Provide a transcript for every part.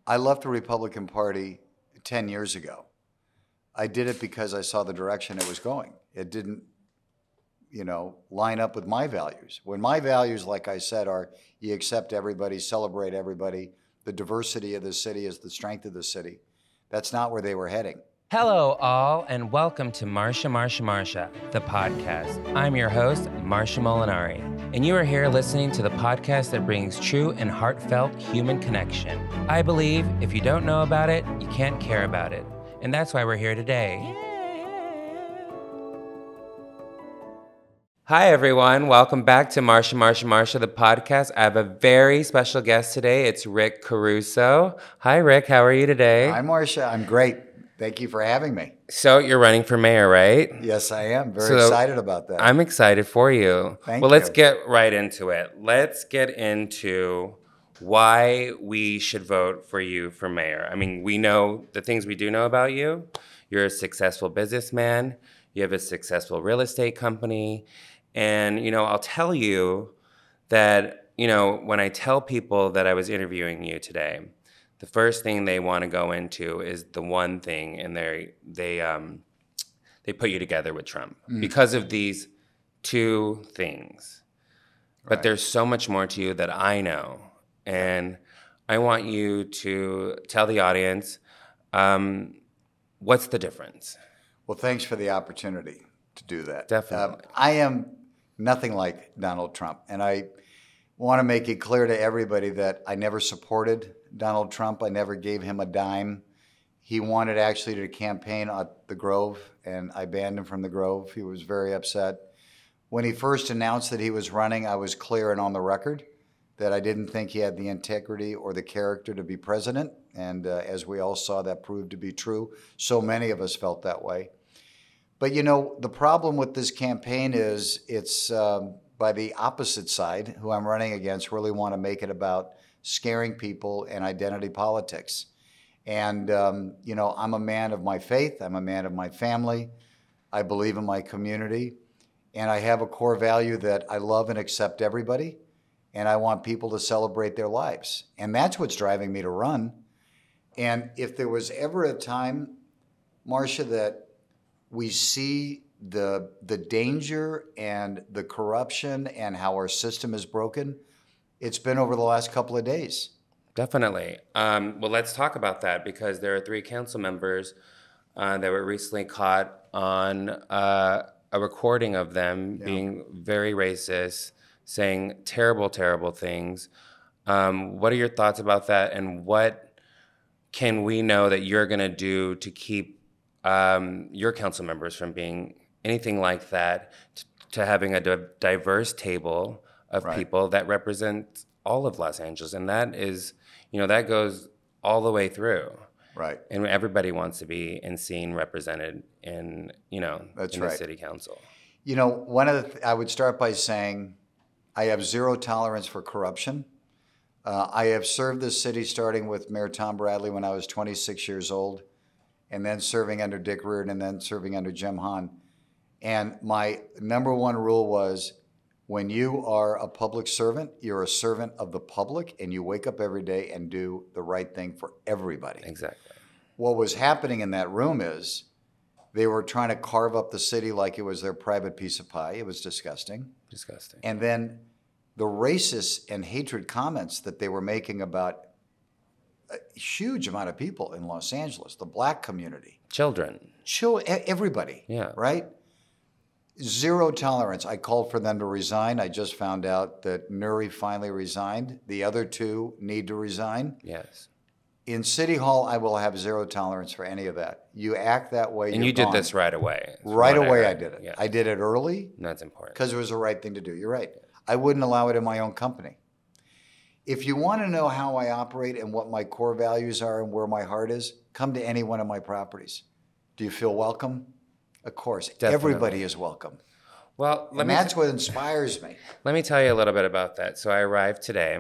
I left the Republican Party 10 years ago. I did it because I saw the direction it was going. It didn't, line up with my values. When my values, like I said, are you accept everybody, celebrate everybody, the diversity of the city is the strength of the city. That's not where they were heading. Hello, all, and welcome to Marsha, the podcast. I'm your host, Marsha Molinari, and you are here listening to the podcast that brings true and heartfelt human connection. I believe if you don't know about it, you can't care about it, and that's why we're here today. Hi, everyone. Welcome back to Marsha, the podcast. I have a very special guest today. It's Rick Caruso. Hi, Rick. How are you today? Hi, Marsha. I'm great. Thank you for having me. So you're running for mayor, right? Yes, I am. Very excited about that. I'm excited for you. Thank you. Let's get right into it. Let's get into why we should vote for you for mayor. I mean, we know the things we do know about you. You're a successful businessman. You have a successful real estate company. And, I'll tell you that, when I tell people that I was interviewing you today, the first thing they want to go into is the one thing, and they put you together with Trump because of these two things. But there's so much more to you that I know, and I want you to tell the audience what's the difference. Well, thanks for the opportunity to do that. Definitely. I am nothing like Donald Trump, and I want to make it clear to everybody that I never supported Donald Trump. I never gave him a dime. He wanted actually to campaign at the Grove, and I banned him from the Grove. He was very upset. When he first announced that he was running, I was clear and on the record that I didn't think he had the integrity or the character to be president, and as we all saw, that proved to be true. So many of us felt that way. But the problem with this campaign is it's by the opposite side, who I'm running against, really want to make it about scaring people and identity politics. And, I'm a man of my faith. I'm a man of my family. I believe in my community. And I have a core value that I love and accept everybody. And I want people to celebrate their lives. And that's what's driving me to run. And if there was ever a time, Marsha, that we see the danger and the corruption and how our system is broken, it's been over the last couple of days. Definitely. Well, let's talk about that, because there are 3 council members that were recently caught on a recording of them being very racist, saying terrible, terrible things. What are your thoughts about that, and what can we know that you're going to do to keep your council members from being anything like that, to having a diverse table of people that represent all of Los Angeles? And that is, that goes all the way through. Right. And everybody wants to be seen represented in, the city council. I would start by saying I have zero tolerance for corruption. I have served this city starting with Mayor Tom Bradley when I was 26 years old, and then serving under Dick Reardon, and then serving under Jim Hahn. And my number one rule was, when you are a public servant, you're a servant of the public, and you wake up every day and do the right thing for everybody. Exactly. What was happening in that room is they were trying to carve up the city like it was their private piece of pie. It was disgusting. Disgusting. And then the racist and hatred comments that they were making about a huge amount of people in Los Angeles, the black community. Children. Everybody. Yeah. Right? Zero tolerance. I called for them to resign. I just found out that Nuri finally resigned. The other 2 need to resign. Yes. In City Hall, I will have zero tolerance for any of that. You act that way, and you gone. did this right away. Right away I did it. Yeah. I did it early. That's important. Because it was the right thing to do. You're right. I wouldn't allow it in my own company. If you want to know how I operate and what my core values are and where my heart is, come to any one of my properties. Do you feel welcome? Of course. Definitely. Everybody is welcome. Well, that's what inspires me. Let me tell you a little bit about that. So I arrived today,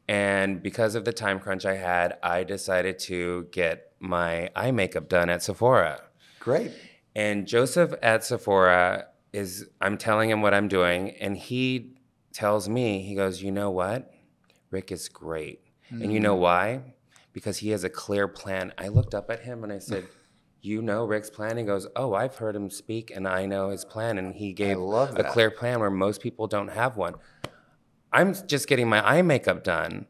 and because of the time crunch I had, I decided to get my eye makeup done at Sephora. Great. And Joseph at Sephora I'm telling him what I'm doing, and he tells me, he goes, you know what? Rick is great. And you know why? because he has a clear plan. I looked up at him and I said, you know Rick's plan? He goes, oh, I've heard him speak and I know his plan. And he gave a clear plan where most people don't have one. I'm just getting my eye makeup done.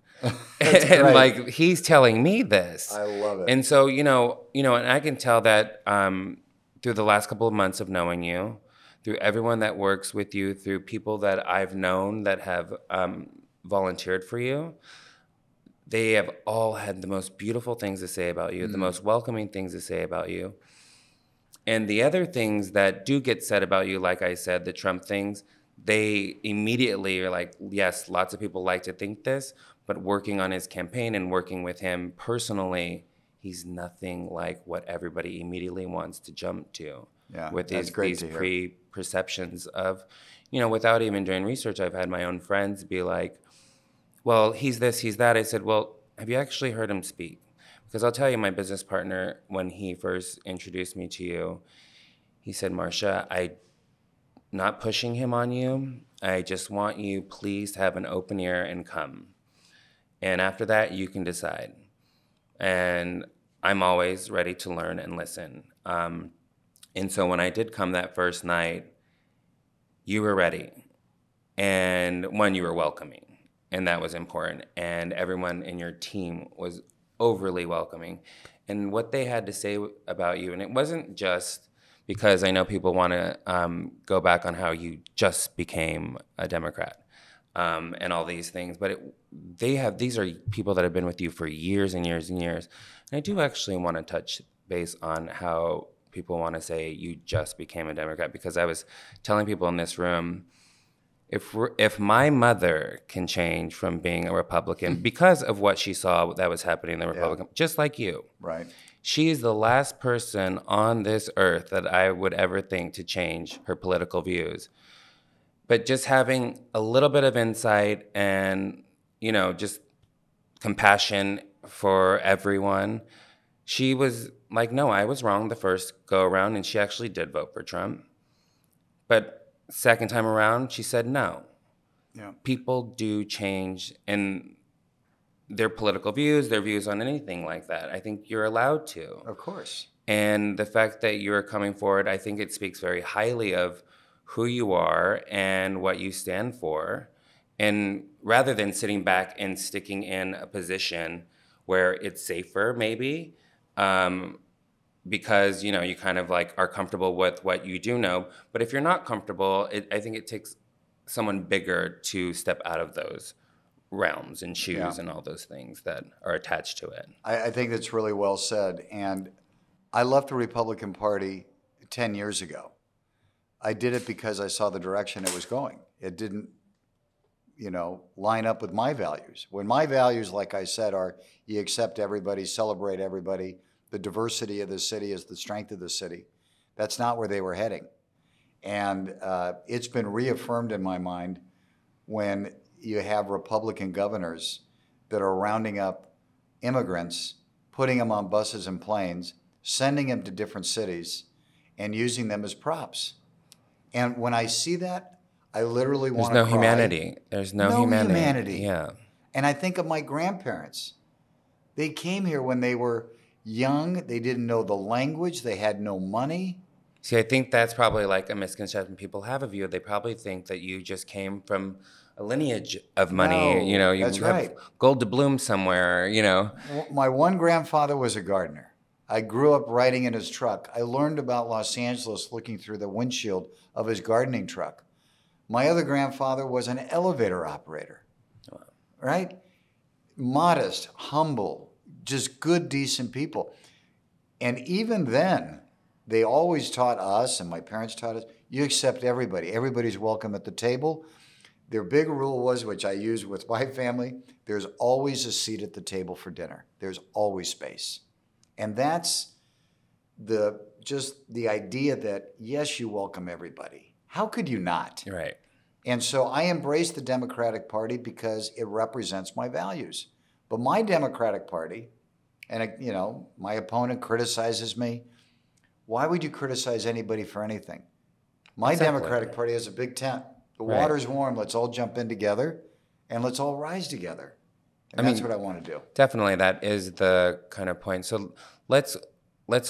And like, he's telling me this. I love it. And so, and I can tell that through the last couple of months of knowing you, through everyone that works with you, through people that I've known that have volunteered for you, they have all had the most beautiful things to say about you, the most welcoming things to say about you. And the other things that do get said about you, like I said, the Trump things, they immediately are like, yes, lots of people like to think this, but working on his campaign and working with him personally, he's nothing like what everybody immediately wants to jump to. Yeah, with these pre-perceptions of, without even doing research, I've had my own friends be like, well, he's this, he's that. I said, well, have you actually heard him speak? Because I'll tell you, my business partner, when he first introduced me to you, he said, Marsha, I'm not pushing him on you. I just want you, please, to have an open ear and come. And after that, you can decide. And I'm always ready to learn and listen. And so when I did come that first night, you were ready. And you were welcoming. And that was important. And everyone in your team was overly welcoming. And what they had to say about you, and it wasn't just because I know people want to go back on how you just became a Democrat and all these things, but these are people that have been with you for years and years and years. And I do actually want to touch base on how people want to say you just became a Democrat, because I was telling people in this room, if my mother can change from being a Republican because of what she saw that was happening in the Republican, just like you, right? She is the last person on this earth that I would ever think to change her political views. But just having a little bit of insight and, just compassion for everyone, she was like, no, I was wrong the first go around, and she actually did vote for Trump. But second time around, she said no. Yeah. People do change in their political views, their views on anything like that. I think you're allowed to. Of course. And the fact that you're coming forward, I think it speaks very highly of who you are and what you stand for. And rather than sitting back and sticking in a position where it's safer, maybe, because, you kind of like are comfortable with what you do know. But if you're not comfortable, I think it takes someone bigger to step out of those realms and shoes and all those things that are attached to it. I think that's really well said. And I left the Republican Party 10 years ago. I did it because I saw the direction it was going. It didn't, line up with my values. When my values, like I said, are you accept everybody, celebrate everybody, the diversity of the city is the strength of the city. That's not where they were heading. And it's been reaffirmed in my mind when you have Republican governors that are rounding up immigrants, putting them on buses and planes, sending them to different cities, and using them as props. And when I see that, I literally want to cry. There's no humanity. There's no humanity. Yeah. And I think of my grandparents. They came here when they were young. They didn't know the language. They had no money. See, I think that's probably like a misconception people have of you. They probably think that you just came from a lineage of money. No, you that's have right. Gold to bloom somewhere, My one grandfather was a gardener. I grew up riding in his truck. I learned about Los Angeles looking through the windshield of his gardening truck. My other grandfather was an elevator operator, right? Modest, humble, just good, decent people. And even then, they always taught us, and my parents taught us, you accept everybody. Everybody's welcome at the table. Their big rule was, which I use with my family, there's always a seat at the table for dinner. There's always space. And that's just the idea that, yes, you welcome everybody. How could you not? Right. And so I embrace the Democratic Party because it represents my values. But my Democratic Party, and my opponent criticizes me, why would you criticize anybody for anything? My Democratic Party has a big tent. The water's warm. Let's all jump in together, and let's all rise together. And that's what I want to do. Definitely, that is the kind of point. So let's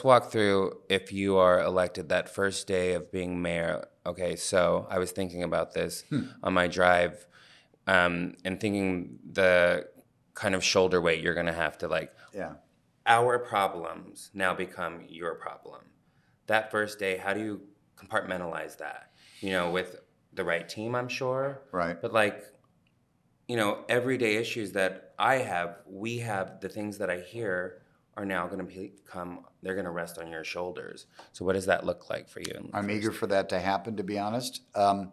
walk through if you are elected that first day of being mayor. Okay, so I was thinking about this on my drive, and thinking the kind of shoulder weight you're going to have to our problems now become your problem. That first day, how do you compartmentalize that? With the right team, I'm sure. Right. But everyday issues that we have, the things that I hear are now going to they're going to rest on your shoulders. So what does that look like for you? I'm eager for that to happen, to be honest. I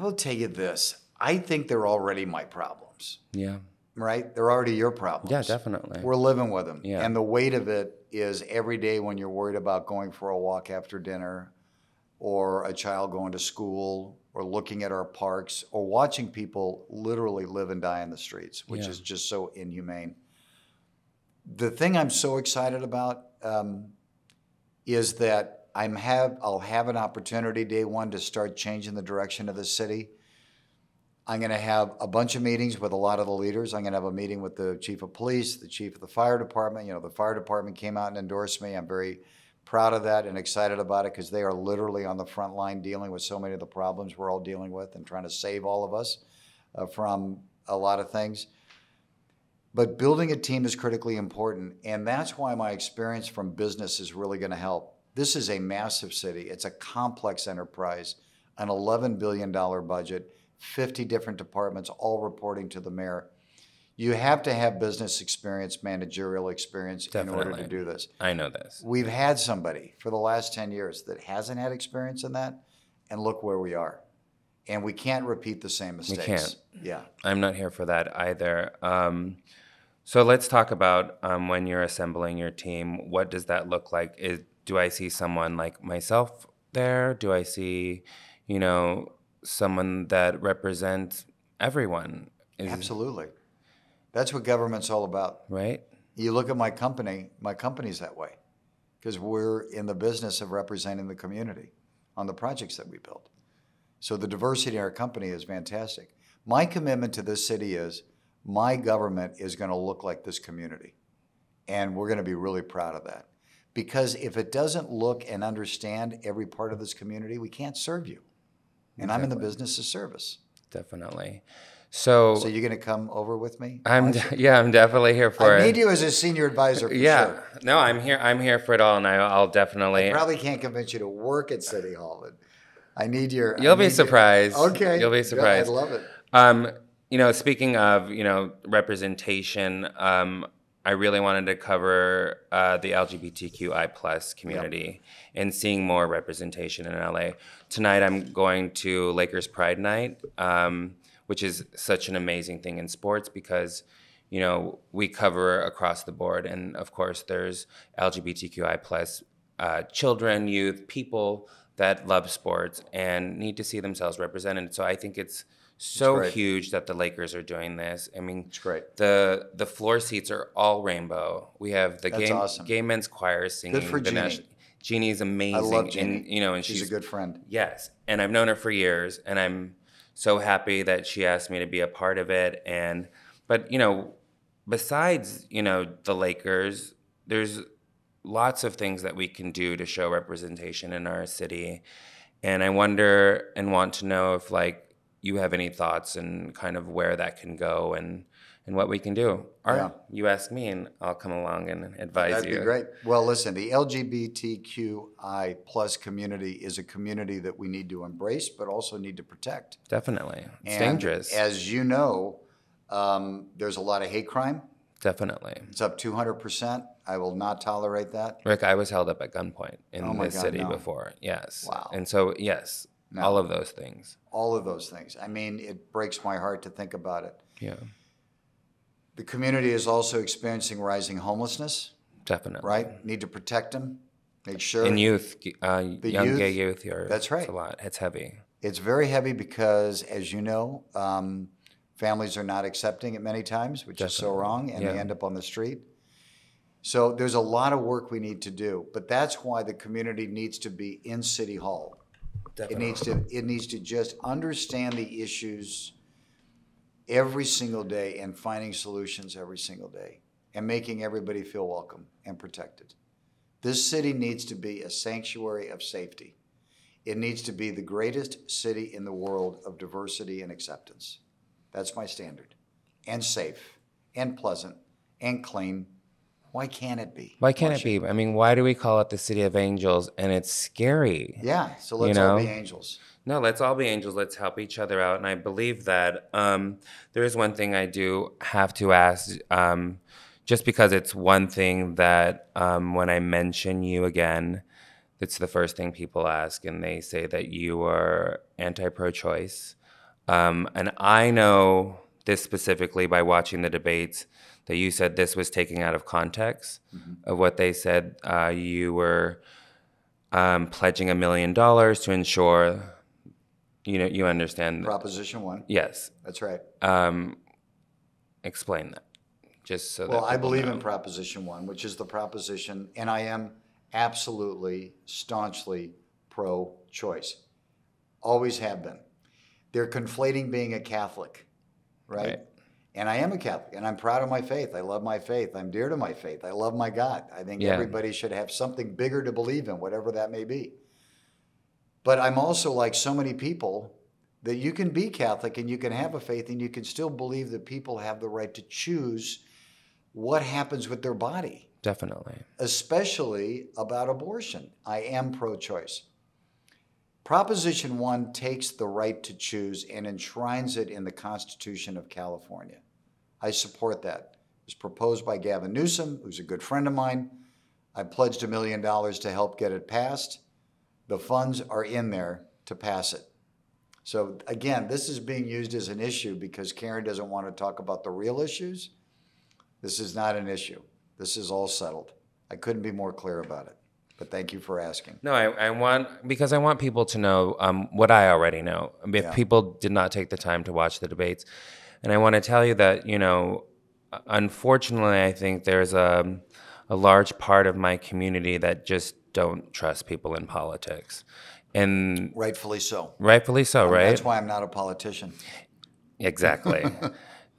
will tell you this. I think they're already my problems. Yeah. Right? They're already your problems. Yeah, definitely. We're living with them. Yeah. And the weight of it is every day when you're worried about going for a walk after dinner, or a child going to school, or looking at our parks, or watching people literally live and die in the streets, which is just so inhumane. The thing I'm so excited about is that I'll have an opportunity day one to start changing the direction of the city. I'm going to have a bunch of meetings with a lot of the leaders. I'm going to have a meeting with the chief of police, the chief of the fire department. The fire department came out and endorsed me. I'm very proud of that and excited about it because they are literally on the front line dealing with so many of the problems we're all dealing with and trying to save all of us from a lot of things. But building a team is critically important, and that's why my experience from business is really going to help. This is a massive city. It's a complex enterprise, an $11 billion budget, 50 different departments, all reporting to the mayor. You have to have business experience, managerial experience in order to do this. I know this. We've had somebody for the last 10 years that hasn't had experience in that, and look where we are. And we can't repeat the same mistakes. We can't. Yeah. I'm not here for that either. So let's talk about when you're assembling your team. What does that look like? Do I see someone like myself there? Do I see, someone that represents everyone? Absolutely. That's what government's all about. Right. You look at my company's that way because we're in the business of representing the community on the projects that we build. So the diversity in our company is fantastic. My commitment to this city is my government is going to look like this community. And we're going to be really proud of that. Because if it doesn't look and understand every part of this community, we can't serve you. And I'm in the business of service. Definitely. So you're going to come over with me? I'm definitely here for it. I need you as a senior advisor for sure. No, I'm here for it all, and I'll definitely. I probably can't convince you to work at City Hall, but I need your. You'll be surprised. Okay. You'll be surprised. I'd love it. Speaking of, representation, I really wanted to cover the LGBTQI plus community and seeing more representation in LA. Tonight, I'm going to Lakers Pride Night, which is such an amazing thing in sports because, we cover across the board. And of course, there's LGBTQI plus children, youth, people that love sports and need to see themselves represented. So I think it's so huge that the Lakers are doing this. I mean, it's great. The floor seats are all rainbow. We have the gay men's choir singing. Good for Jeannie. Jeannie's amazing. I love Jeannie. And she's a good friend. Yes, and I've known her for years, and I'm so happy that she asked me to be a part of it. But besides the Lakers, there's lots of things that we can do to show representation in our city, and I wonder and want to know if you have any thoughts and kind of where that can go and what we can do. You ask me and I'll come along and advise you. That'd be great. Well, listen, the LGBTQI plus community is a community that we need to embrace, but also need to protect. Definitely. It's and dangerous. As you know, there's a lot of hate crime. Definitely. It's up 200%. I will not tolerate that. Rick, I was held up at gunpoint in this city before. Yes. Wow. And so, yes. No. All of those things. All of those things. I mean, it breaks my heart to think about it. Yeah. The community is also experiencing rising homelessness. Definitely. Right? Need to protect them. Make sure. And youth, young gay youth here. That's right. It's a lot. It's heavy. It's very heavy because, as you know, families are not accepting it many times, which is so wrong, and they end up on the street. So there's a lot of work we need to do. But that's why the community needs to be in City Hall. Definitely. It needs to just understand the issues every single day and finding solutions every single day and making everybody feel welcome and protected. This city needs to be a sanctuary of safety. It needs to be the greatest city in the world of diversity and acceptance. That's my standard. And safe, and pleasant, and clean. Why can't it be? Why can't it be? I mean, why do we call it the city of angels? And it's scary. Yeah, so let's all be angels. No, let's all be angels. Let's help each other out. And I believe that there is one thing I do have to ask, just because it's one thing that when I mention you again, it's the first thing people ask, and they say that you are anti-pro-choice. And I know this specifically by watching the debates, that you said this was taken out of context of what they said. You were pledging $1 million to ensure, you understand. Proposition 1. Yes. That's right. Explain that, just so that Well, I believe know. in Proposition 1, which is the proposition, and I am absolutely, staunchly pro-choice. Always have been. They're conflating being a Catholic, right? And I am a Catholic, and I'm proud of my faith. I love my faith. I'm dear to my faith. I love my God. I think everybody should have something bigger to believe in, whatever that may be. But I'm also like so many people that you can be Catholic and you can have a faith and you can still believe that people have the right to choose what happens with their body. Definitely. Especially about abortion. I am pro-choice. Proposition 1 takes the right to choose and enshrines it in the Constitution of California. I support that. It was proposed by Gavin Newsom, who's a good friend of mine. I pledged $1 million to help get it passed. The funds are in there to pass it. So again, this is being used as an issue because Karen doesn't want to talk about the real issues. This is not an issue. This is all settled. I couldn't be more clear about it. But thank you for asking. No, I want people to know what I already know. If people did not take the time to watch the debates, and I want to tell you that unfortunately, I think there's a large part of my community that just don't trust people in politics, and rightfully so. Rightfully so, right? That's why I'm not a politician. Exactly.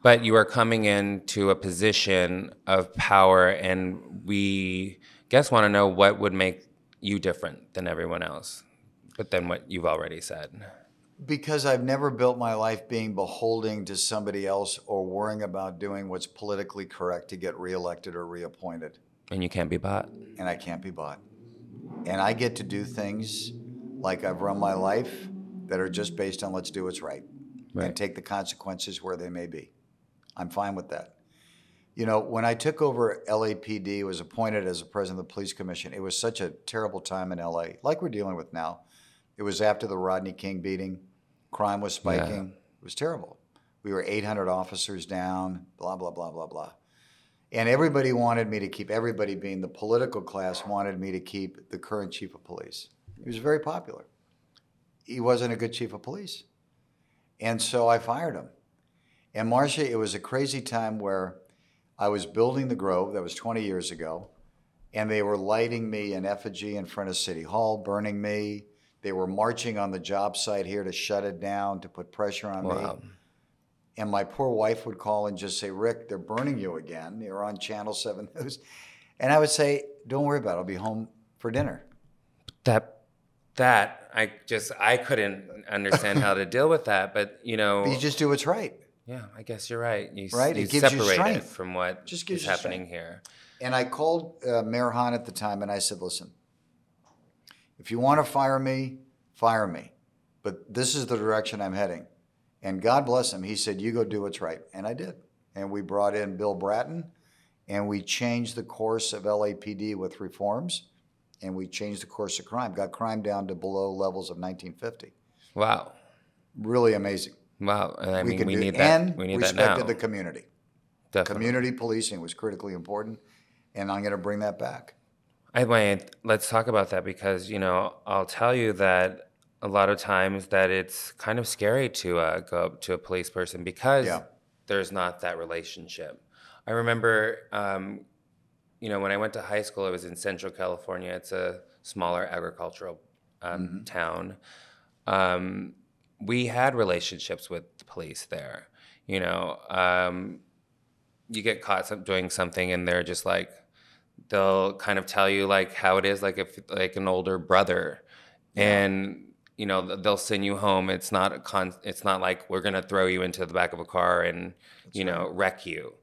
But you are coming into a position of power, and we want to know what would make you different than everyone else, but then what you've already said. Because I've never built my life being beholden to somebody else or worrying about doing what's politically correct to get reelected or reappointed. And you can't be bought. And I can't be bought. And I get to do things like I've run my life that are just based on let's do what's right. And take the consequences where they may be. I'm fine with that. When I took over LAPD, was appointed as a president of the police commission, it was such a terrible time in LA, like we're dealing with now. It was after the Rodney King beating. Crime was spiking. It was terrible. We were 800 officers down, blah, blah, blah, blah, blah. And everybody wanted me to keep, everybody being the political class, wanted me to keep the current chief of police. He was very popular. He wasn't a good chief of police. And so I fired him. And Marsha, it was a crazy time where I was building the Grove, that was 20 years ago, and they were lighting me in effigy in front of City Hall, burning me. They were marching on the job site here to shut it down, to put pressure on me. And my poor wife would call and just say, Rick, they're burning you again. You're on Channel 7 News. And I would say, don't worry about it. I'll be home for dinner. I couldn't understand how to deal with that, but But you just do what's right. Yeah, I guess you're right. You it gives you separate strength. it from what is happening here. And I called Mayor Hahn at the time, and I said, listen, if you want to fire me, fire me. But this is the direction I'm heading. And God bless him. He said, you go do what's right. And I did. And we brought in Bill Bratton, and we changed the course of LAPD with reforms, and we changed the course of crime, got crime down to below levels of 1950. Wow. Really amazing. Wow. And I mean, we need that. And we need respected that now. the community. Definitely. Community policing was critically important, and I'm going to bring that back. Let's talk about that because, I'll tell you that a lot of times that it's kind of scary to go up to a police person because there's not that relationship. I remember, when I went to high school, it was in Central California. It's a smaller agricultural town. We had relationships with the police there. You know, you get caught doing something and they're just like, they'll kind of tell you like how it is, like if like an older brother, and you know they'll send you home. It's not it's not like we're gonna throw you into the back of a car and you know wreck you.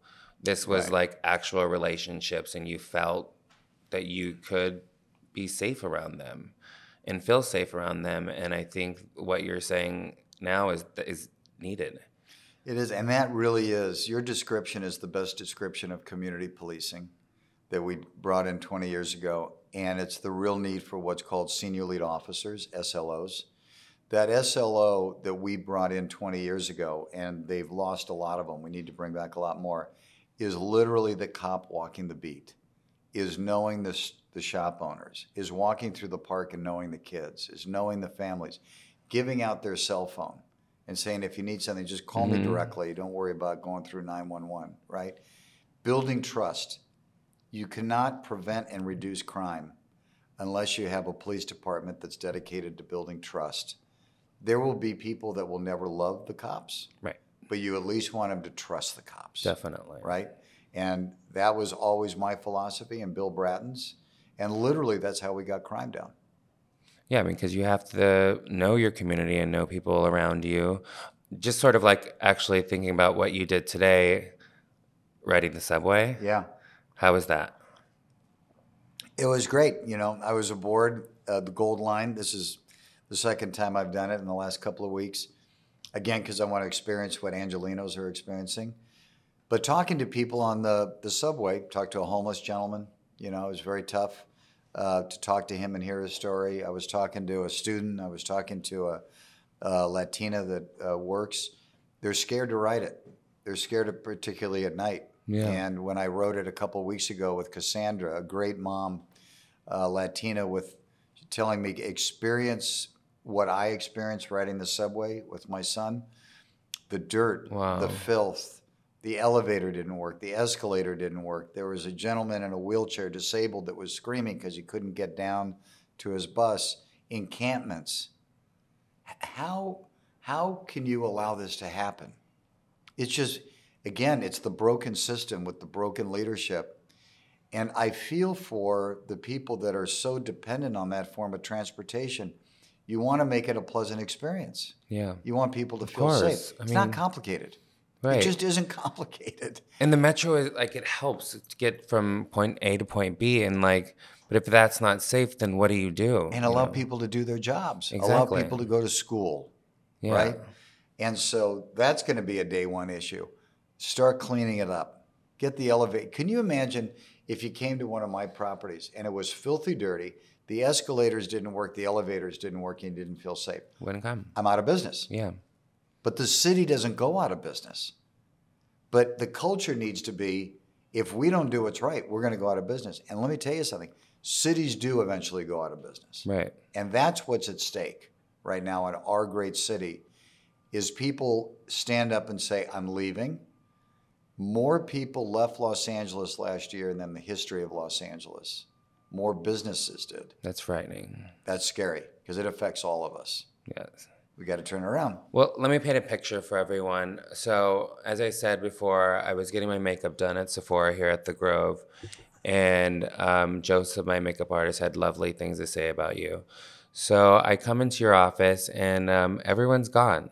This was like actual relationships, and you felt that you could be safe around them and feel safe around them. And I think what you're saying now is needed. It is, and that really is. Your description is the best description of community policing that we brought in 20 years ago, and it's the real need for what's called senior lead officers, SLOs. That SLO that we brought in 20 years ago, and they've lost a lot of them, we need to bring back a lot more, is literally the cop walking the beat, is knowing the shop owners, is walking through the park and knowing the kids, is knowing the families, giving out their cell phone and saying, if you need something, just call me directly. Don't worry about going through 911, right? Building trust. You cannot prevent and reduce crime unless you have a police department that's dedicated to building trust. There will be people that will never love the cops, right? But you at least want them to trust the cops. Definitely. Right? And that was always my philosophy and Bill Bratton's. And literally, that's how we got crime down. Yeah, because you have to know your community and know people around you. Just sort of like actually thinking about what you did today, riding the subway. Yeah. How was that? It was great. You know, I was aboard the Gold Line. This is the second time I've done it in the last couple of weeks. Again, because I want to experience what Angelenos are experiencing. But talking to people on the subway, talked to a homeless gentleman. You know, it was very tough to talk to him and hear his story. I was talking to a student. I was talking to a Latina that works. They're scared to write it. They're scared, particularly at night. Yeah. And when I wrote it a couple of weeks ago with Cassandra, a great mom, Latina, with telling me experience what I experienced riding the subway with my son, the dirt, the filth, the elevator didn't work, the escalator didn't work. There was a gentleman in a wheelchair, disabled, that was screaming because he couldn't get down to his bus. Encampments. How can you allow this to happen? It's just, again, it's the broken system with the broken leadership. And I feel for the people that are so dependent on that form of transportation. You want to make it a pleasant experience. Yeah. You want people to feel safe. It's not complicated. Right. It just isn't complicated. And the metro is like, it helps to get from point A to point B, and like, but if that's not safe, then what do you do? And allow people to do their jobs. Exactly. Allow people to go to school. Yeah. Right? And so that's going to be a day one issue. Start cleaning it up. Get the elevator. Can you imagine if you came to one of my properties and it was filthy dirty, the escalators didn't work, the elevators didn't work, and you didn't feel safe? Wouldn't come. I'm out of business. Yeah. But the city doesn't go out of business. But the culture needs to be, if we don't do what's right, we're going to go out of business. And let me tell you something. Cities do eventually go out of business. Right. And that's what's at stake right now in our great city, is people stand up and say, I'm leaving. More people left Los Angeles last year than the history of Los Angeles. More businesses did. That's frightening. That's scary because it affects all of us. Yes. We got to turn it around. Well, let me paint a picture for everyone. So, as I said before, I was getting my makeup done at Sephora here at the Grove, and Joseph, my makeup artist, had lovely things to say about you. So I come into your office, and everyone's gone.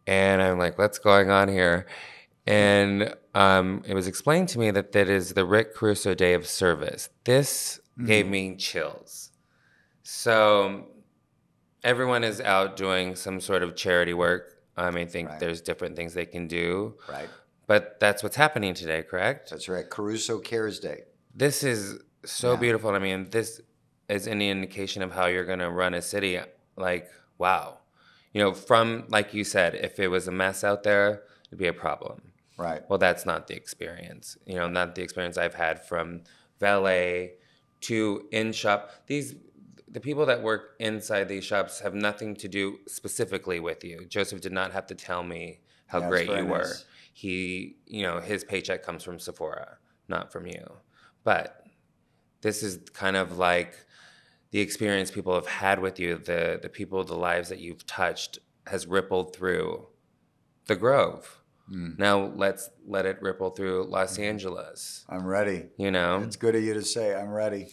And I'm like, what's going on here? And it was explained to me that is the Rick Caruso Day of Service. This gave me chills. So everyone is out doing some sort of charity work. I think there's different things they can do. Right. But that's what's happening today, correct? That's right. Caruso Cares Day. This is so beautiful. This is any indication of how you're going to run a city. Like, wow. From, like you said, if it was a mess out there, it'd be a problem. Right. Well, that's not the experience. Not the experience I've had from valet to in-shop. The people that work inside these shops have nothing to do specifically with you. Joseph did not have to tell me how great you were. Nice. He, his paycheck comes from Sephora, not from you. But this is kind of like the experience people have had with you, the people, the lives that you've touched has rippled through the Grove. Now let's let it ripple through Los Angeles. I'm ready. It's good of you to say. I'm ready.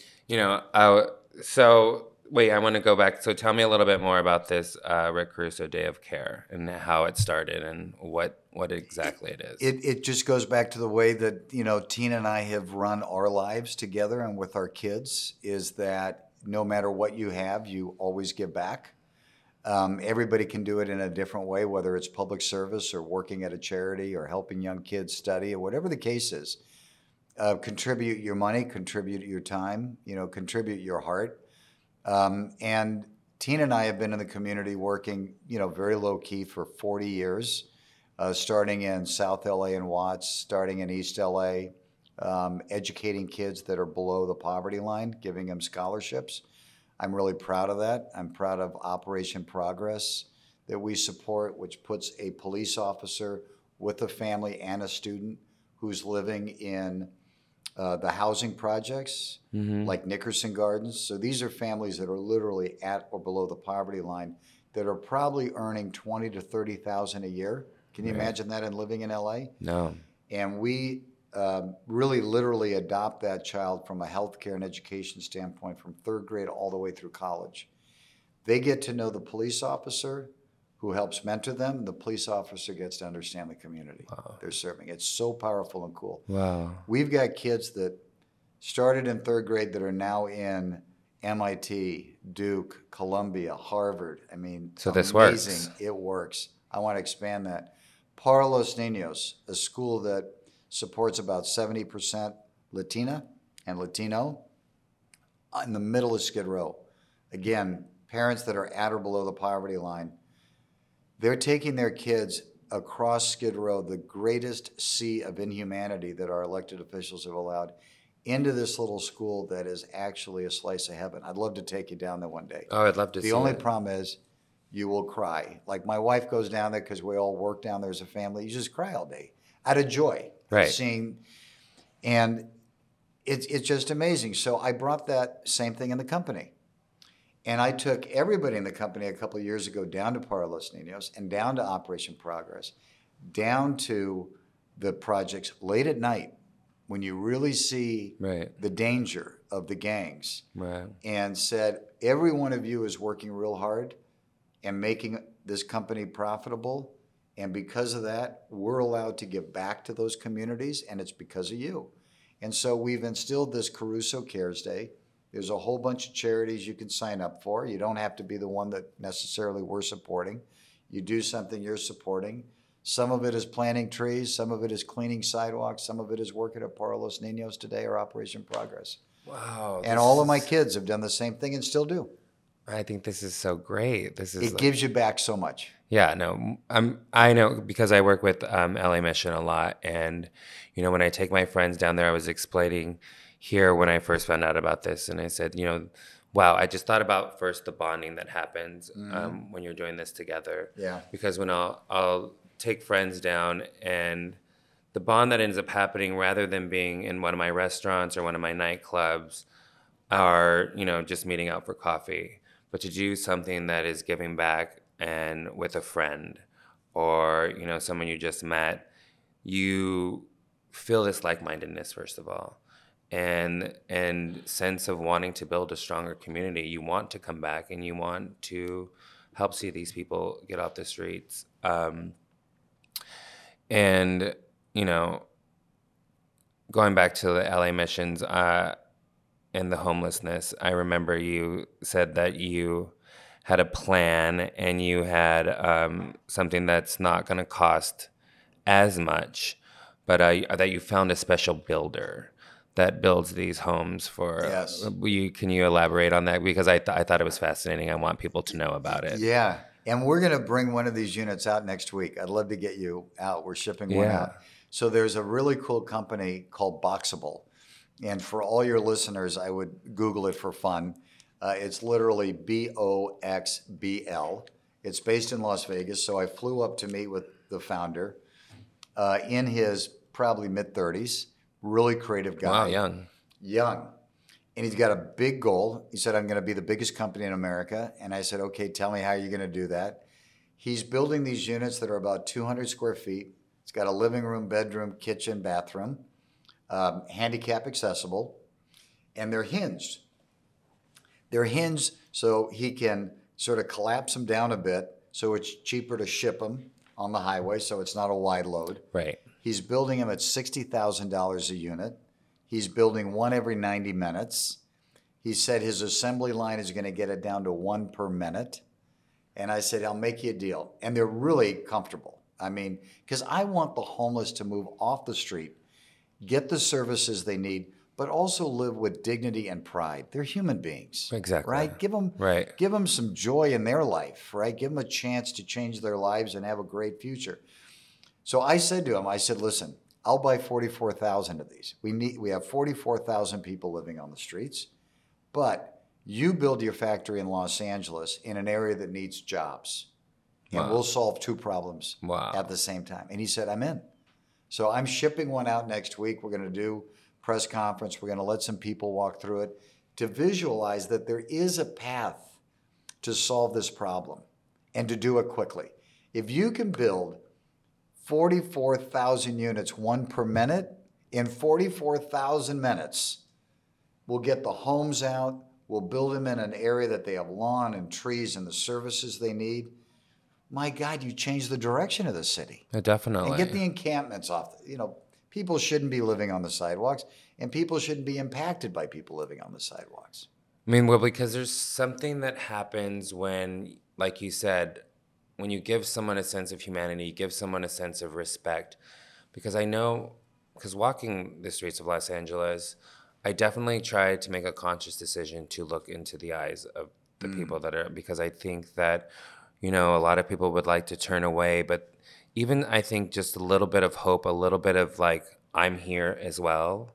So wait, I want to go back. So tell me a little bit more about this Rick Caruso Day of Care and how it started and what exactly it is. It just goes back to the way that, Tina and I have run our lives together and with our kids, is that no matter what you have, you always give back. Everybody can do it in a different way, whether it's public service or working at a charity or helping young kids study or whatever the case is. Contribute your money, contribute your time, contribute your heart. And Tina and I have been in the community working, very low key for 40 years, starting in South LA and Watts, starting in East LA, educating kids that are below the poverty line, giving them scholarships. I'm really proud of that. I'm proud of Operation Progress that we support, which puts a police officer with a family and a student who's living in the housing projects like Nickerson Gardens. So these are families that are literally at or below the poverty line that are probably earning $20,000 to $30,000 a year. Can you imagine that, and living in LA? No. And we really literally adopt that child from a healthcare and education standpoint from third grade all the way through college. They get to know the police officer who helps mentor them. The police officer gets to understand the community they're serving. It's so powerful and cool. Wow. We've got kids that started in third grade that are now in MIT, Duke, Columbia, Harvard. I mean, so amazing. This works. It works. I want to expand that. Para Los Niños, a school that supports about 70% Latina and Latino in the middle of Skid Row. Again, parents that are at or below the poverty line. They're taking their kids across Skid Row, the greatest sea of inhumanity that our elected officials have allowed, into this little school that is actually a slice of heaven. I'd love to take you down there one day. Oh, I'd love to see it. The only problem is you will cry. Like, my wife goes down there because we all work down there as a family. You just cry all day out of joy. Right. Seeing, and it's just amazing. So I brought that same thing in the company. And I took everybody in the company a couple of years ago down to Para Los Niños and down to Operation Progress, down to the projects late at night when you really see the danger of the gangs, and said, every one of you is working real hard and making this company profitable. And because of that, we're allowed to give back to those communities, and it's because of you. And so we've instilled this Caruso Cares Day. There's a whole bunch of charities you can sign up for. You don't have to be the one that necessarily we're supporting. You do something you're supporting. Some of it is planting trees. Some of it is cleaning sidewalks. Some of it is working at Para Los Niños today or Operation Progress. Wow. And all of my kids have done the same thing and still do. I think this is so great. It gives you back so much. Yeah, no, I know because I work with LA Mission a lot. And, when I take my friends down there, I was explaining here when I first found out about this. And I said, wow, I just thought about first the bonding that happens when you're doing this together. Yeah. Because when I'll take friends down, and the bond that ends up happening, rather than being in one of my restaurants or one of my nightclubs, are, just meeting out for coffee. But to do something that is giving back and with a friend or, someone you just met, you feel this like-mindedness, first of all, and sense of wanting to build a stronger community. You want to come back and you want to help see these people get off the streets. And, going back to the LA missions, and the homelessness, I remember you said that you had a plan and you had something that's not going to cost as much, but that you found a special builder that builds these homes for. Yes. Can you elaborate on that? Because I thought it was fascinating. I want people to know about it. Yeah. And we're going to bring one of these units out next week. I'd love to get you out. We're shipping one out. So there's a really cool company called Boxable. And for all your listeners, I would Google it for fun. It's literally BOXBL. It's based in Las Vegas. So I flew up to meet with the founder in his probably mid-30s, really creative guy. Wow, Young. And he's got a big goal. He said, I'm going to be the biggest company in America. And I said, okay, tell me how you're going to do that. He's building these units that are about 200 square feet. It's got a living room, bedroom, kitchen, bathroom, handicap accessible, and they're hinged. They're hinged so he can sort of collapse them down a bit so it's cheaper to ship them on the highway so it's not a wide load. Right. He's building them at $60,000 a unit. He's building one every 90 minutes. He said his assembly line is going to get it down to 1 per minute. And I said, I'll make you a deal. And they're really comfortable. I mean, because I want the homeless to move off the street, get the services they need, but also live with dignity and pride. They're human beings. Exactly. Right? Give them some joy in their life, right? Give them a chance to change their lives and have a great future. So I said to him, I said, listen, I'll buy 44,000 of these. We have 44,000 people living on the streets, but you build your factory in Los Angeles in an area that needs jobs, and we'll solve 2 problems at the same time. And he said, I'm in. So I'm shipping one out next week. We're going to do press conference. We're going to let some people walk through it to visualize that there is a path to solve this problem and to do it quickly. If you can build 44,000 units, 1 per minute, in 44,000 minutes, we'll get the homes out. We'll build them in an area that they have lawn and trees and the services they need. My God, you change the direction of the city. Definitely. And get the encampments off. People shouldn't be living on the sidewalks, and people shouldn't be impacted by people living on the sidewalks. I mean, well, because there's something that happens when, like you said, when you give someone a sense of humanity, you give someone a sense of respect. Because I know, because walking the streets of Los Angeles, I definitely try to make a conscious decision to look into the eyes of the people that are, because I think that, a lot of people would like to turn away, but even I think just a little bit of hope, a little bit of like, I'm here as well,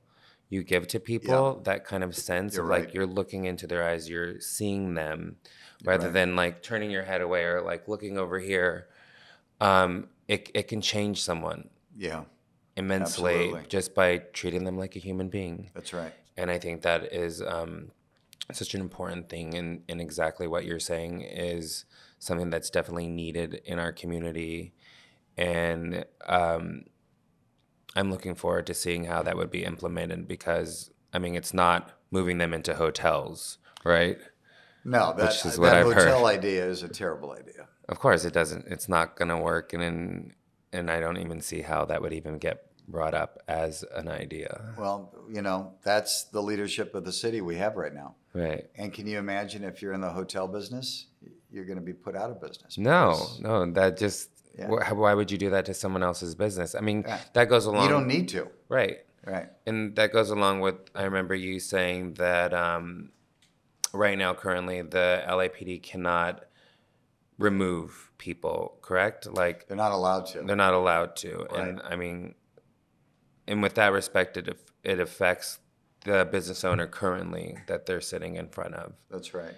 you give to people that kind of sense of like, you're looking into their eyes, you're seeing them rather than like turning your head away or like looking over here. It can change someone immensely just by treating them like a human being. That's right. And I think that is such an important thing. And exactly what you're saying is something that's definitely needed in our community. And I'm looking forward to seeing how that would be implemented because, I mean, it's not moving them into hotels, right? No, that hotel idea is a terrible idea. Of course, it doesn't. It's not going to work. And I don't even see how that would even get brought up as an idea. Well, that's the leadership of the city we have right now. Right. And can you imagine if you're in the hotel business, you're going to be put out of business? No, that just... Yeah. Why would you do that to someone else's business? I mean, that goes along... You don't need to. Right. Right. And that goes along with, I remember you saying that right now, currently, the LAPD cannot remove people, correct? Like they're not allowed to. They're not allowed to. Right. And I mean, and with that respect, it affects the business owner currently that they're sitting in front of. That's right.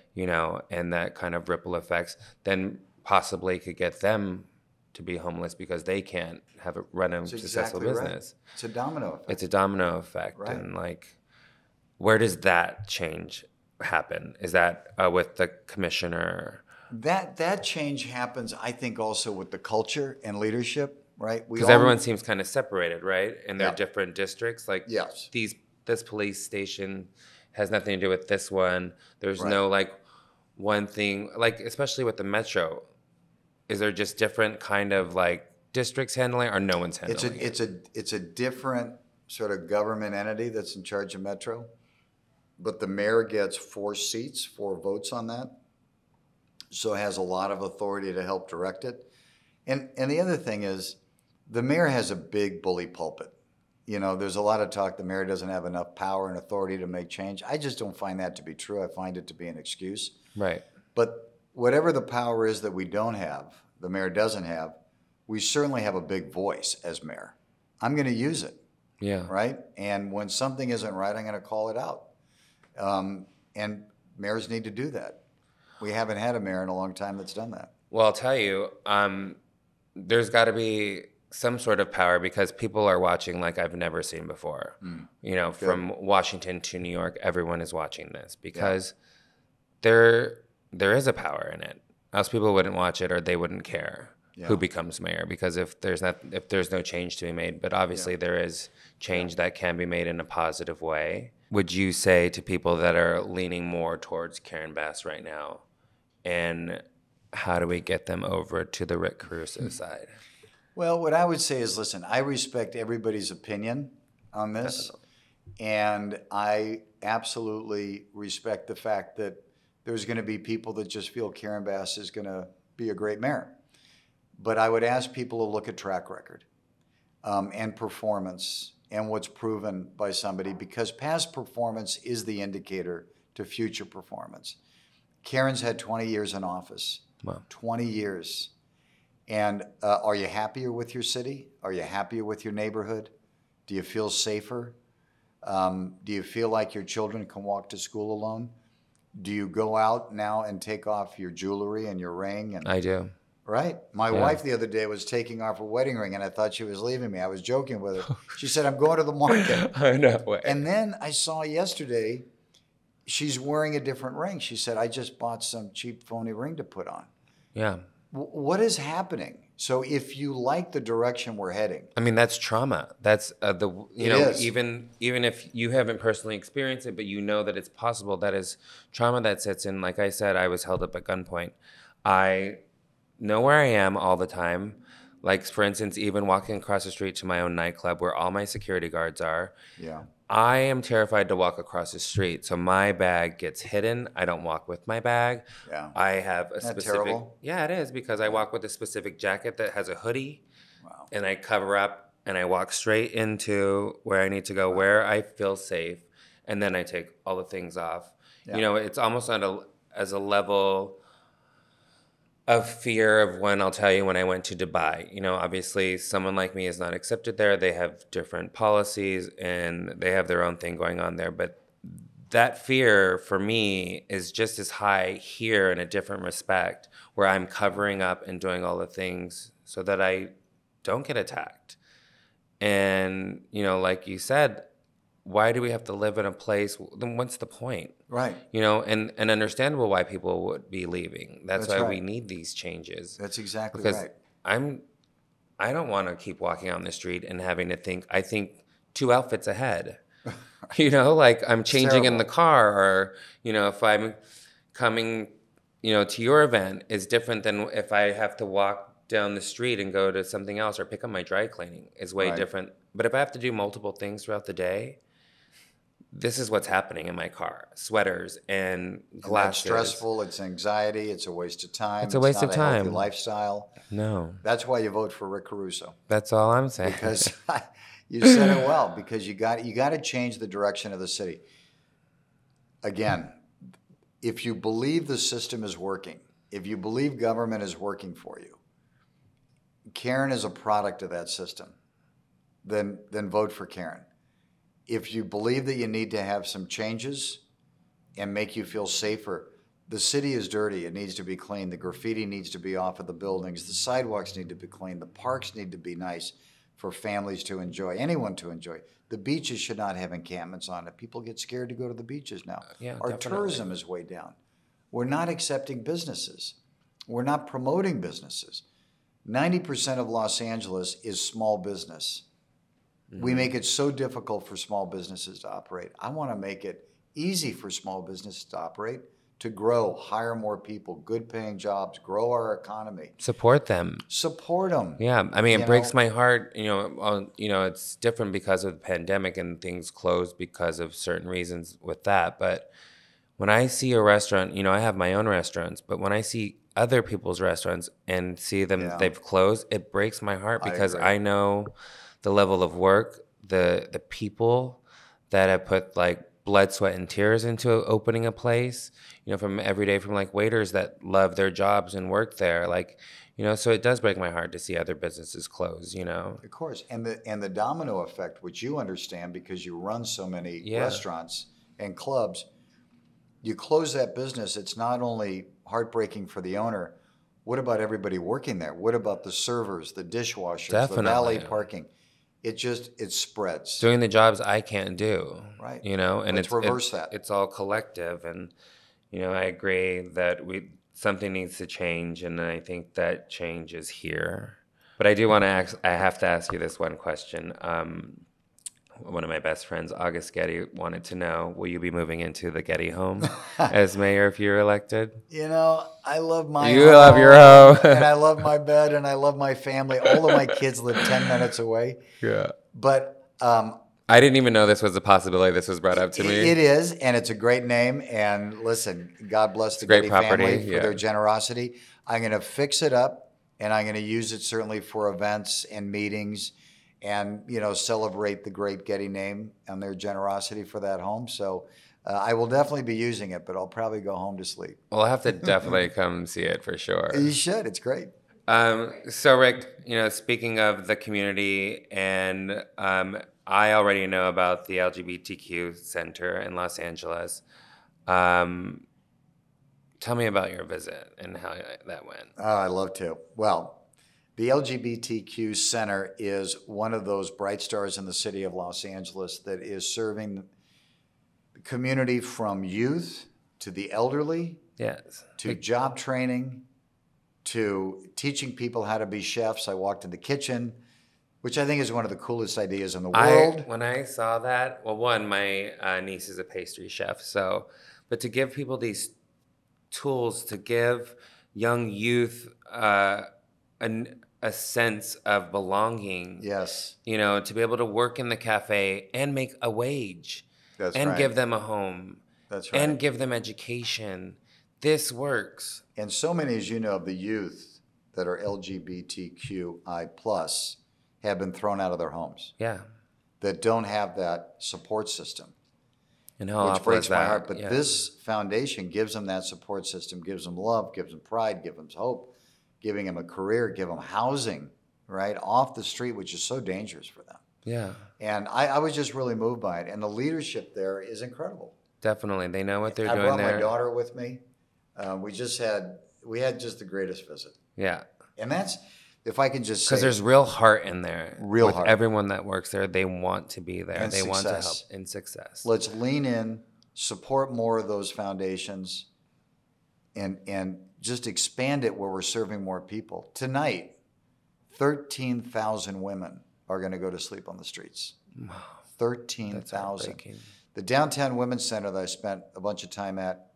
And that kind of ripple effects then possibly could get them to be homeless because they can't run a successful business. Right. It's a domino effect. It's a domino effect. Right. And like, where does that change happen? Is that with the commissioner? That change happens, I think, also with the culture and leadership, right? Because everyone seems kind of separated, right? In their different districts. Like, yes. This police station has nothing to do with this one. There's no like one thing, like especially with the metro. Is there just different kind of like districts handling, or no one's handling it? It's a different sort of government entity that's in charge of Metro, but the mayor gets 4 seats, 4 votes on that, so has a lot of authority to help direct it. And the other thing is, the mayor has a big bully pulpit. There's a lot of talk the mayor doesn't have enough power and authority to make change. I just don't find that to be true. I find it to be an excuse. Right. But whatever the power is that we don't have, the mayor doesn't have, we certainly have a big voice as mayor. I'm going to use it. Yeah. Right? And when something isn't right, I'm going to call it out. And mayors need to do that. We haven't had a mayor in a long time that's done that. Well, I'll tell you, there's got to be some sort of power because people are watching like I've never seen before. From Washington to New York, everyone is watching this because there is a power in it. Else people wouldn't watch it or they wouldn't care. who becomes mayor, because if there's no change to be made, but obviously there is change that can be made in a positive way. Would you say to people that are leaning more towards Karen Bass right now, and how do we get them over to the Rick Caruso side? Well, what I would say is, listen, I respect everybody's opinion on this, and I absolutely respect the fact that there's going to be people that just feel Karen Bass is going to be a great mayor. But I would ask people to look at track record and performance and what's proven by somebody, because past performance is the indicator to future performance. Karen's had 20 years in office. Wow. 20 years. And are you happier with your city? Are you happier with your neighborhood? Do you feel safer? Do you feel like your children can walk to school alone? Do you go out now and take off your jewelry and your ring? And I do. Right. My wife the other day was taking off her wedding ring, and I thought she was leaving me. I was joking with her. She said, I'm going to the market. No way. And then I saw yesterday she's wearing a different ring. She said, I just bought some cheap phony ring to put on. Yeah. What is happening? So if you like the direction we're heading. I mean, that's trauma. That's even if you haven't personally experienced it, but you know that it's possible, that is trauma that sits in. Like I said, I was held up at gunpoint. I know where I am all the time. Like, for instance, even walking across the street to my own nightclub where all my security guards are. Yeah. I am terrified to walk across the street. So my bag gets hidden. I don't walk with my bag. Yeah. I have a Isn't that specific. terrible? Yeah, it is, because I walk with a specific jacket that has a hoodie. Wow. And I cover up and I walk straight into where I need to go, where I feel safe. And then I take all the things off. Yeah. You know, it's almost as a level of fear of when I'll tell you when I went to Dubai. You know, obviously someone like me is not accepted there. They have different policies and they have their own thing going on there. But that fear for me is just as high here in a different respect, where I'm covering up and doing all the things so that I don't get attacked. And, you know, like you said, why do we have to live in a place? Then what's the point? Right. You know, and understandable why people would be leaving. That's why right. we need these changes. That's exactly Because right. I don't want to keep walking on the street and having to think, I think 2 outfits ahead. You know, like I'm changing in the car, or, you know, if I'm coming, you know, to your event is different than if I have to walk down the street and go to something else or pick up my dry cleaning is way different. But if I have to do multiple things throughout the day, this is what's happening in my car. Sweaters and glasses. And that's stressful. It's anxiety. It's a waste of time. It's a waste of not a healthy time. lifestyle. No. That's why you vote for Rick Caruso. That's all I'm saying. Because you said it well. Because you got to change the direction of the city. Again, if you believe the system is working, if you believe government is working for you, Karen is a product of that system. Then vote for Karen. If you believe that you need to have some changes and make you feel safer, the city is dirty. It needs to be clean. The graffiti needs to be off of the buildings. The sidewalks need to be clean. The parks need to be nice for families to enjoy, anyone to enjoy. The beaches should not have encampments on it. People get scared to go to the beaches now. Our tourism is way down. We're not accepting businesses. We're not promoting businesses. 90% of Los Angeles is small business. We make it so difficult for small businesses to operate. I want to make it easy for small businesses to operate, to grow, hire more people, good paying jobs, grow our economy. Support them. Support them. Yeah, I mean, it breaks my heart. You know, it's different because of the pandemic and things closed because of certain reasons with that. But when I see a restaurant, you know, I have my own restaurants, but when I see other people's restaurants and see them, they've closed, it breaks my heart, because I know the level of work, the people that have put like blood, sweat, and tears into opening a place, you know, from every day, from like waiters that love their jobs and work there. Like, you know, so it does break my heart to see other businesses close, you know. Of course. And the domino effect, which you understand because you run so many restaurants and clubs, you close that business, it's not only heartbreaking for the owner. What about everybody working there? What about the servers, the dishwashers, the valet parking? It spreads. Doing the jobs I can't do. Right. You know, and Let's reverse that. It's all collective. And, you know, I agree that something needs to change, and I think that change is here. But I do want to I have to ask you this one question. One of my best friends, August Getty, wanted to know, will you be moving into the Getty home as mayor if you're elected? You know, I love my You home, love your home. and I love my bed, and I love my family. All of my kids live 10 minutes away. Yeah. But I didn't even know this was a possibility. This was brought up to me. it is, and it's a great name. And listen, God bless the great Getty property, family for yeah. their generosity. I'm going to fix it up, and I'm going to use it certainly for events and meetings, and celebrate the great Getty name and their generosity for that home. So I will definitely be using it, but I'll probably go home to sleep. Well, I'll have to definitely come see it for sure. You should. It's great. So Rick, speaking of the community, and I already know about the LGBTQ Center in Los Angeles. Tell me about your visit and how that went. Oh, I'd love to. Well, the LGBTQ Center is one of those bright stars in the city of Los Angeles that is serving the community from youth to the elderly, Yes, to job training, to teaching people how to be chefs. I walked in the kitchen, which I think is one of the coolest ideas in the world. When I saw that, well, one, my niece is a pastry chef, but to give people these tools, to give young youth a sense of belonging. Yes. To be able to work in the cafe and make a wage. That's and right. give them a home. That's right. And give them education. This works. And so many, as you know, of the youth that are LGBTQI plus have been thrown out of their homes. Yeah. That don't have that support system. And how which awful breaks is my that? heart. But Yeah. this foundation gives them that support system, gives them love, gives them pride, gives them hope, giving them a career, give them housing, right, off the street, which is so dangerous for them. Yeah. And I was just really moved by it. And the leadership there is incredible. Definitely. They know what they're doing there. I brought there. my daughter with me. We had just the greatest visit. Yeah. And that's, if I can just say. Because there's real heart in there. Real with heart. Everyone that works there, they want to be there. And they want to help success. in success. Let's lean in, support more of those foundations, and just expand it where we're serving more people. Tonight, 13,000 women are going to go to sleep on the streets. 13,000. The Downtown Women's Center that I spent a bunch of time at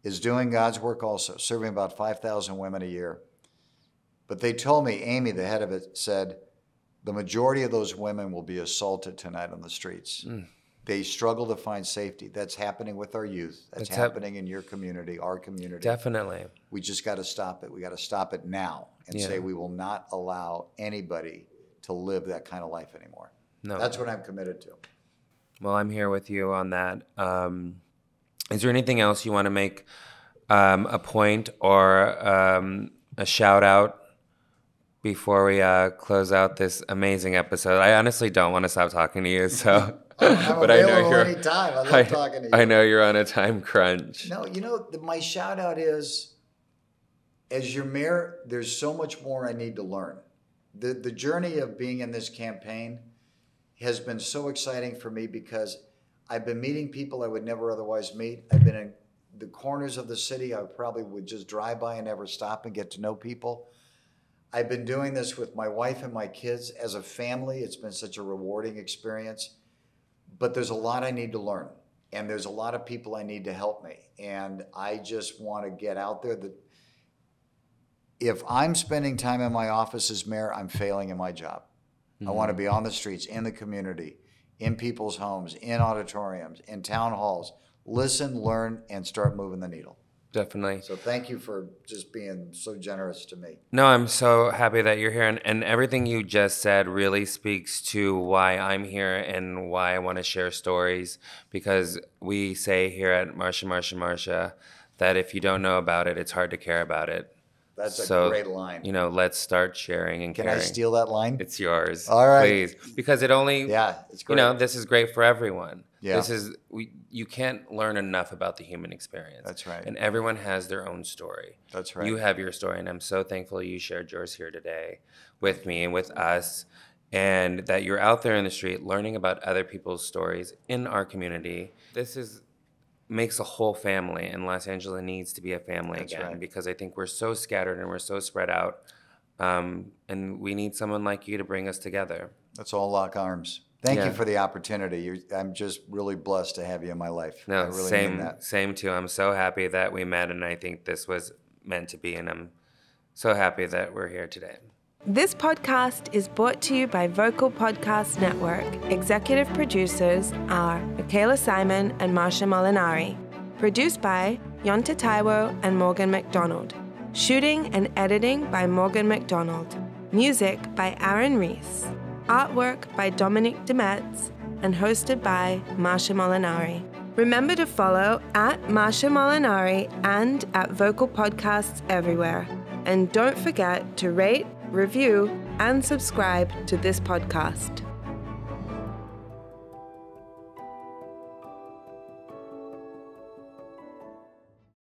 is doing God's work also, serving about 5,000 women a year. But they told me, Amy, the head of it, said, the majority of those women will be assaulted tonight on the streets. They struggle to find safety. That's happening with our youth. That's happening in your community, our community. Definitely. We just got to stop it. We got to stop it now and say we will not allow anybody to live that kind of life anymore. No. That's what I'm committed to. Well, I'm here with you on that. Is there anything else you want to make a point or a shout out before we close out this amazing episode? I honestly don't want to stop talking to you, so. I'm but available anytime. I love talking to you. I know you're on a time crunch. No, my shout out is, as your mayor, there's so much more I need to learn. The journey of being in this campaign has been so exciting for me because I've been meeting people I would never otherwise meet. I've been in the corners of the city I probably would just drive by and never stop and get to know people. I've been doing this with my wife and my kids as a family. It's been such a rewarding experience. But there's a lot I need to learn, and there's a lot of people I need to help me. And I just want to get out there that if I'm spending time in my office as mayor, I'm failing in my job. I want to be on the streets, in the community, in people's homes, in auditoriums, in town halls. Listen, learn, and start moving the needle. Definitely. So thank you for just being so generous to me. No, I'm so happy that you're here. And everything you just said really speaks to why I'm here and why I want to share stories. Because we say here at Marsha, that if you don't know about it, it's hard to care about it. That's a great line. Let's start sharing and Can caring. I steal that line? It's yours. All right. Please. Because it only, it's great. this is great for everyone. Yeah. You can't learn enough about the human experience. That's right. And everyone has their own story. That's right. You have your story, and I'm so thankful you shared yours here today with me and with us, and that you're out there in the street learning about other people's stories in our community. This is makes a whole family, and Los Angeles needs to be a family That's again, right. because I think we're so scattered and we're so spread out, and we need someone like you to bring us together. Let's all lock arms. Thank Yeah. you for the opportunity. I'm just really blessed to have you in my life. I No, really mean same, that. same too. I'm so happy that we met, and I think this was meant to be, and I'm so happy that we're here today. This podcast is brought to you by Vocal Podcast Network. Executive producers are Michaela Simon and Marsha Molinari. Produced by Yonta Taiwo and Morgan McDonald. Shooting and editing by Morgan McDonald. Music by Aaron Reese. Artwork by Dominic Demetz. And hosted by Marsha Molinari. Remember to follow at Marsha Molinari and at Vocal Podcasts everywhere. And don't forget to rate, review, and subscribe to this podcast.